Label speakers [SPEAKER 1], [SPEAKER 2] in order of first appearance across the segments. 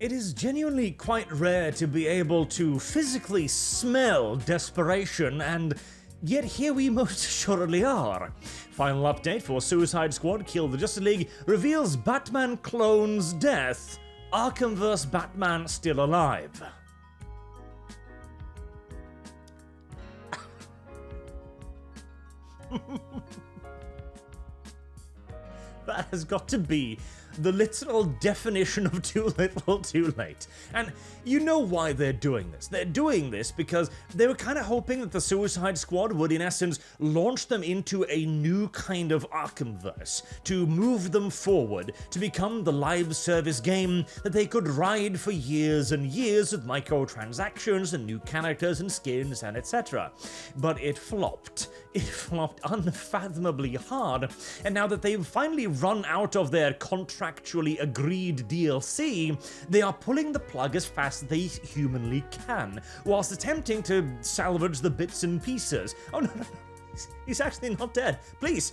[SPEAKER 1] It is genuinely quite rare to be able to physically smell desperation, and yet here we most assuredly are. Final update for Suicide Squad Kill the Justice League reveals Batman clone's death. Arkhamverse Batman still alive. That has got to be the literal definition of too little, too late. And you know why they're doing this. They're doing this because they were kind of hoping that the Suicide Squad would, in essence, launch them into a new kind of Arkhamverse, to move them forward, to become the live service game that they could ride for years and years with microtransactions and new characters and skins and etc. But it flopped. It flopped unfathomably hard, and now that they've finally run out of their contractually agreed DLC, they are pulling the plug as fast as they humanly can, whilst attempting to salvage the bits and pieces. Oh no, he's actually not dead. Please,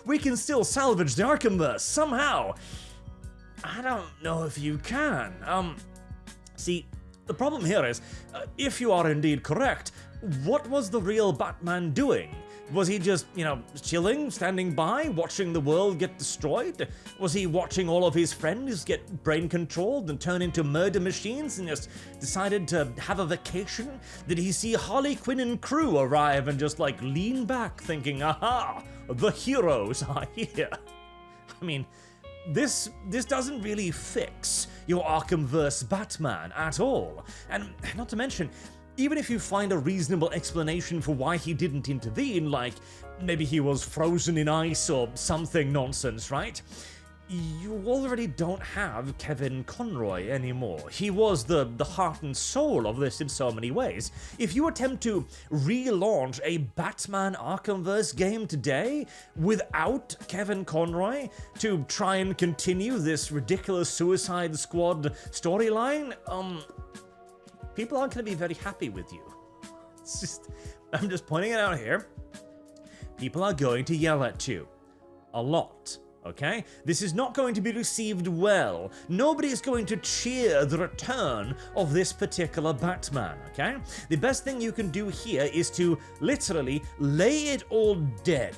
[SPEAKER 1] we can still salvage the Arkhamverse somehow. I don't know if you can. See, the problem here is, if you are indeed correct, what was the real Batman doing? Was he just, chilling, standing by, watching the world get destroyed? Was he watching all of his friends get brain-controlled and turn into murder machines and just decided to have a vacation? Did he see Harley Quinn and crew arrive and just, lean back thinking, aha, the heroes are here? I mean, this doesn't really fix your Arkhamverse Batman at all. And not to mention, even if you find a reasonable explanation for why he didn't intervene, like maybe he was frozen in ice or something nonsense, right? You already don't have Kevin Conroy anymore. He was the heart and soul of this in so many ways. If you attempt to relaunch a Batman Arkhamverse game today without Kevin Conroy to try and continue this ridiculous Suicide Squad storyline, people aren't going to be very happy with you. I'm just pointing it out here. People are going to yell at you. A lot. Okay? This is not going to be received well. Nobody is going to cheer the return of this particular Batman, okay? The best thing you can do here is to literally lay it all dead.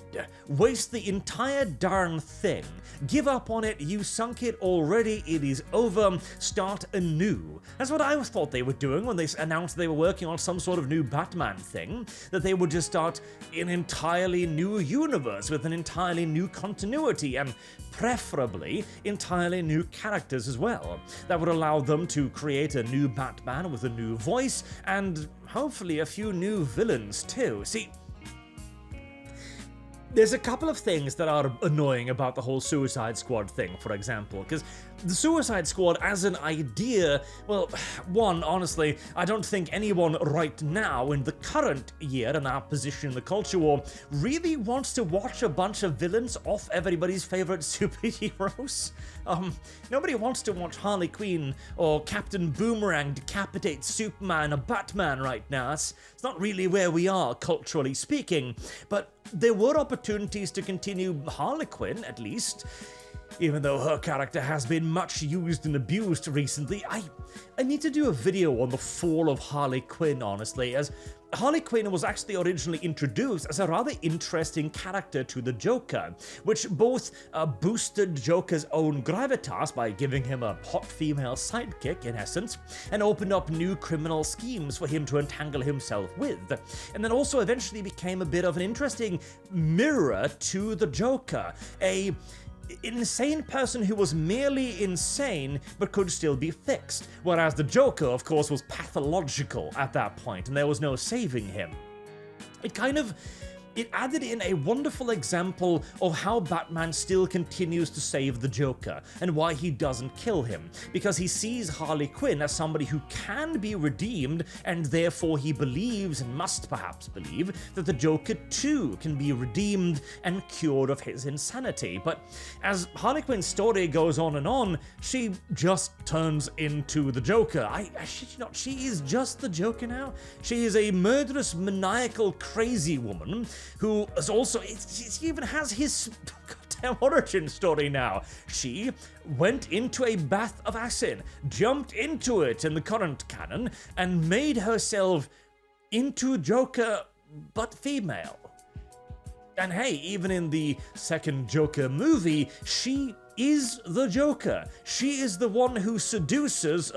[SPEAKER 1] Waste the entire darn thing. Give up on it. You sunk it already. It is over. Start anew. That's what I thought they were doing when they announced they were working on some sort of new Batman thing, that they would just start an entirely new universe with an entirely new continuity and preferably entirely new characters as well. That would allow them to create a new Batman with a new voice and hopefully a few new villains too. See, there's a couple of things that are annoying about the whole Suicide Squad thing, for example, because the Suicide Squad as an idea, well, one, honestly, I don't think anyone right now in the current year in our position in the culture war really wants to watch a bunch of villains off everybody's favorite superheroes. Nobody wants to watch Harley Quinn or Captain Boomerang decapitate Superman or Batman right now. It's not really where we are, culturally speaking, but there were opportunities to continue Harley Quinn, at least. Even though her character has been much used and abused recently, I need to do a video on the fall of Harley Quinn, honestly, as Harley Quinn was actually originally introduced as a rather interesting character to the Joker, which both boosted Joker's own gravitas by giving him a hot female sidekick, in essence, and opened up new criminal schemes for him to entangle himself with, and then also eventually became a bit of an interesting mirror to the Joker, an insane person who was merely insane but could still be fixed, whereas the Joker, of course, was pathological at that point and there was no saving him. It added in a wonderful example of how Batman still continues to save the Joker and why he doesn't kill him, because he sees Harley Quinn as somebody who can be redeemed, and therefore he believes, and must perhaps believe, that the Joker too can be redeemed and cured of his insanity. But as Harley Quinn's story goes on, she just turns into the Joker. I shit you not, she is just the Joker now. She is a murderous, maniacal, crazy woman who is also, he even has his goddamn origin story now. She went into a bath of acid, jumped into it in the current canon, and made herself into Joker, but female. And hey, even in the second Joker movie, she is the Joker. She is the one who seduces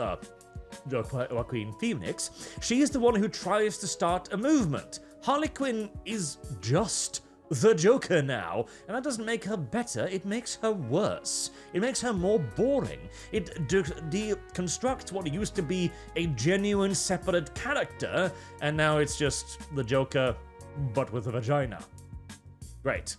[SPEAKER 1] Joaquin Phoenix. She is the one who tries to start a movement. Harley Quinn is just the Joker now, and that doesn't make her better, it makes her worse. It makes her more boring. It deconstructs what used to be a genuine separate character, and now it's just the Joker, but with a vagina. Great.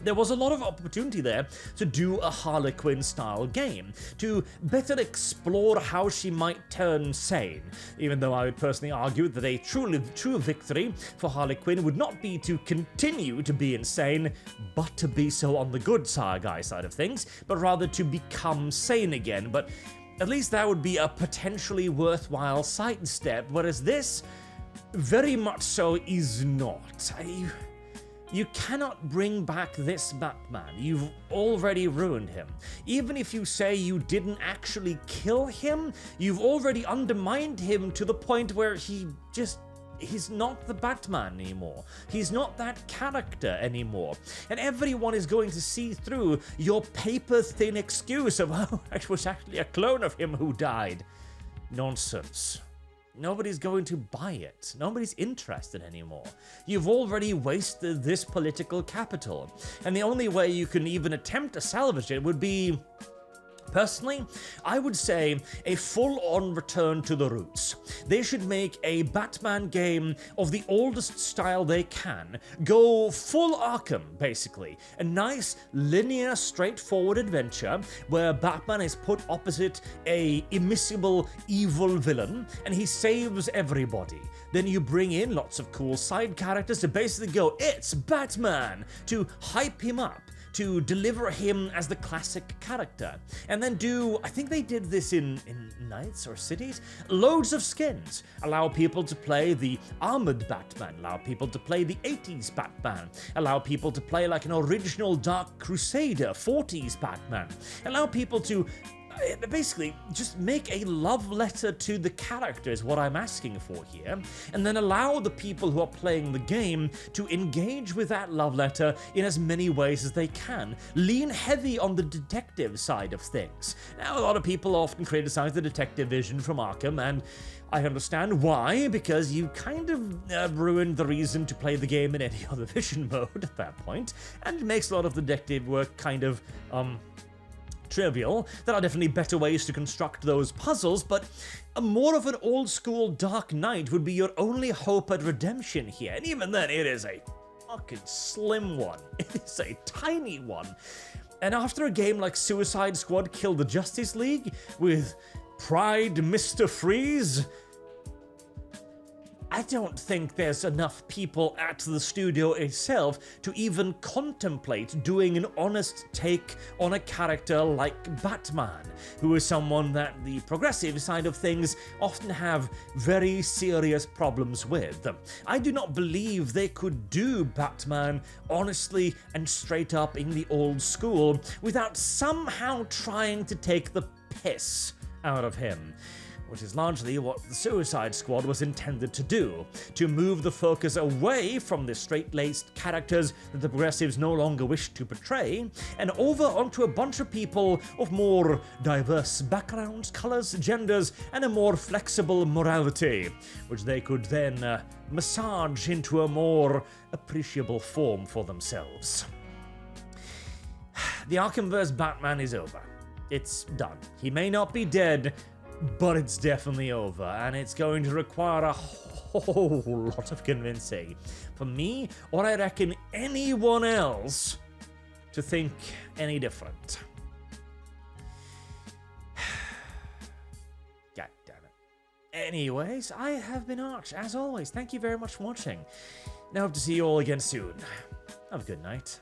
[SPEAKER 1] There was a lot of opportunity there to do a Harley Quinn style game, to better explore how she might turn sane, even though I would personally argue that a true victory for Harley Quinn would not be to continue to be insane, but to be so on the good side of things, but rather to become sane again. But at least that would be a potentially worthwhile sidestep, whereas this very much so is not. You cannot bring back this Batman. You've already ruined him. Even if you say you didn't actually kill him, you've already undermined him to the point where he's not the Batman anymore. He's not that character anymore. And everyone is going to see through your paper-thin excuse of, oh, it was actually a clone of him who died. Nonsense. Nobody's going to buy it. Nobody's interested anymore. You've already wasted this political capital, and the only way you can even attempt to salvage it would be, personally, I would say a full-on return to the roots. They should make a Batman game of the oldest style they can. Go full Arkham, basically. A nice, linear, straightforward adventure where Batman is put opposite a immiscible, evil villain, and he saves everybody. Then you bring in lots of cool side characters to basically go, it's Batman, to hype him up, to deliver him as the classic character. And then do, I think they did this in Knights or Cities, loads of skins. Allow people to play the armored Batman, allow people to play the 80s Batman, allow people to play like an original Dark Crusader 40s Batman, allow people to basically just make a love letter to the character is what I'm asking for here, and then allow the people who are playing the game to engage with that love letter in as many ways as they can. Lean heavy on the detective side of things. Now, a lot of people often criticize the detective vision from Arkham, and I understand why, because you kind of ruined the reason to play the game in any other vision mode at that point, and it makes a lot of detective work kind of, trivial. There are definitely better ways to construct those puzzles, but more of an old-school Dark Knight would be your only hope at redemption here, and even then, it is a fucking slim one. It is a tiny one. And after a game like Suicide Squad killed the Justice League with Pride Mr. Freeze, I don't think there's enough people at the studio itself to even contemplate doing an honest take on a character like Batman, who is someone that the progressive side of things often have very serious problems with. I do not believe they could do Batman honestly and straight up in the old school without somehow trying to take the piss out of him, which is largely what the Suicide Squad was intended to do, to move the focus away from the straight-laced characters that the progressives no longer wish to portray, and over onto a bunch of people of more diverse backgrounds, colors, genders, and a more flexible morality, which they could then massage into a more appreciable form for themselves. The Arkhamverse Batman is over. It's done. He may not be dead, but it's definitely over, and it's going to require a whole lot of convincing for me, or I reckon anyone else, to think any different. God damn it. Anyways, I have been Arch, as always. Thank you very much for watching. Now I hope to see you all again soon. Have a good night.